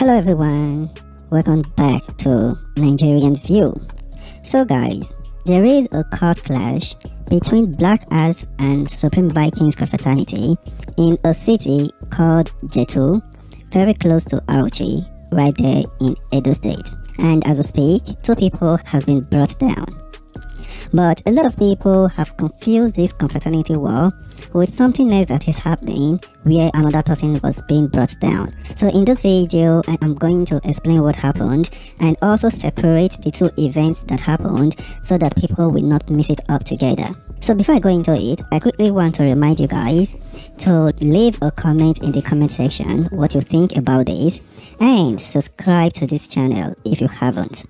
Hello everyone, welcome back to Nigerian View. So guys, there is a court clash between Black Ass and Supreme Vikings confraternity in a city called Jettu, very close to Auchi, right there in Edo State. And as we speak, 2 people have been brought down. But a lot of people have confused this confraternity war with something else that is happening where another person was being brought down. So in this video, I am going to explain what happened and also separate the 2 events that happened so that people will not mix it up together. So before I go into it, I quickly want to remind you guys to leave a comment in the comment section what you think about this and subscribe to this channel if you haven't.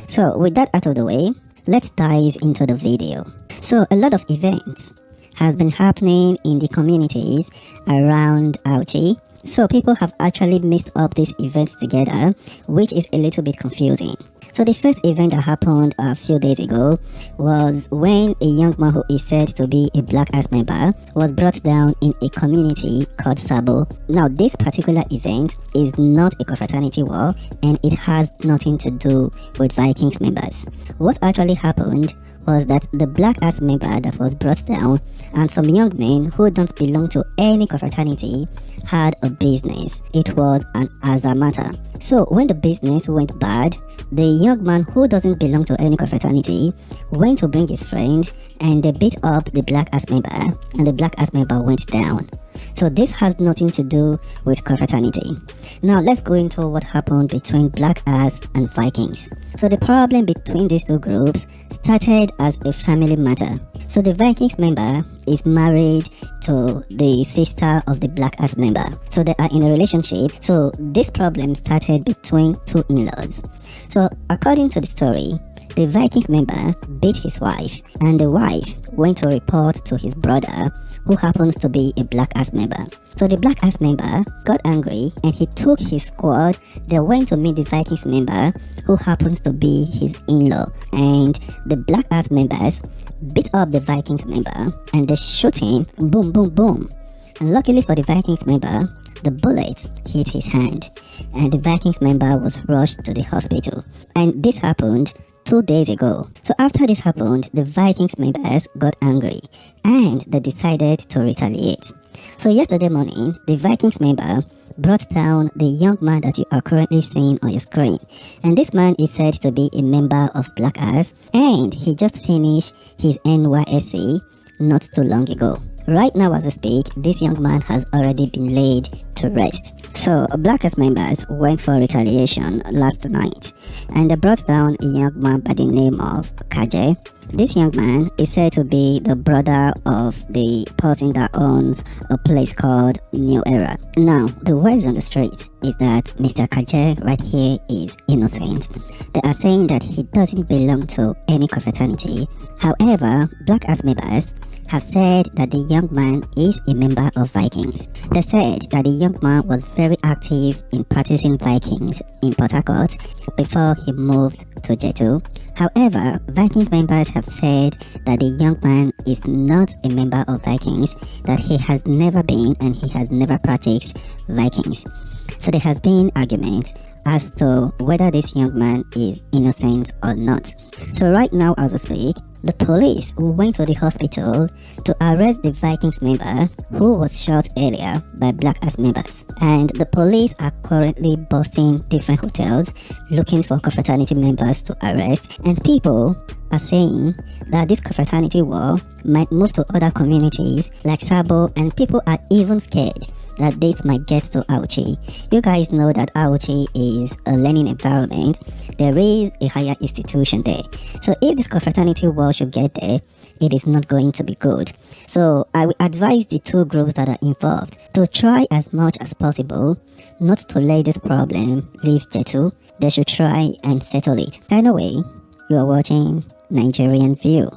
So with that out of the way, let's dive into the video. So a lot of events has been happening in the communities around Auchi. So people have actually mixed up these events together, which is a little bit confusing. So the first event that happened a few days ago was when a young man who is said to be a Black Ass member was brought down in a community called Sabo. Now this particular event is not a confraternity war and it has nothing to do with Vikings members. What actually happened was that the Black Ass member that was brought down and some young men who don't belong to any confraternity had a business. It was an Azamata. So when the business went bad, the young man who doesn't belong to any confraternity went to bring his friend and they beat up the Black Ass member and the Black Ass member went down. So this has nothing to do with confraternity. Now let's go into what happened between Black Ass and Vikings. So the problem between these 2 groups started as a family matter. So the Vikings member is married to the sister of the Black Ass member. So they are in a relationship. So this problem started between 2 in-laws. So according to the story, the Vikings member beat his wife and the wife went to report to his brother who happens to be a Black Ass member. So the Black Ass member got angry and he took his squad. They went to meet the Vikings member who happens to be his in-law, and the Black Ass members beat up the Vikings member and they shoot him, boom boom boom. And luckily for the Vikings member, the bullet hit his hand and the Vikings member was rushed to the hospital. And this happened 2 days ago. So after this happened, the Vikings members got angry and they decided to retaliate. So yesterday morning, the Vikings member brought down the young man that you are currently seeing on your screen. And this man is said to be a member of Black Ass and he just finished his NYSC not too long ago. Right now as we speak, this young man has already been laid to rest. So Black Ass members went for retaliation last night and they brought down a young man by the name of Kaje. This young man is said to be the brother of the person that owns a place called New Era. Now, the words on the street is that Mr. Kaje right here is innocent. They are saying that he doesn't belong to any confraternity. However, Black Ass members have said that the young man is a member of Vikings. They said that the young man was very active in practicing Vikings in Port Harcourt before he moved to Jettu. However, Vikings members have said that the young man is not a member of Vikings, that he has never been and he has never practiced Vikings. So there has been argument as to whether this young man is innocent or not. So right now as we speak, the police went to the hospital to arrest the Vikings member who was shot earlier by Black Ass members. And the police are currently busting different hotels looking for confraternity members to arrest. And people are saying that this confraternity war might move to other communities like Sabo, and people are even scared that this might get to Auchi. You guys know that Auchi is a learning environment. There is a higher institution there. So if this confraternity war should get there, it is not going to be good. So I would advise the 2 groups that are involved to try as much as possible not to let this problem leave Jettu. They should try and settle it. Anyway, you are watching Nigerian View.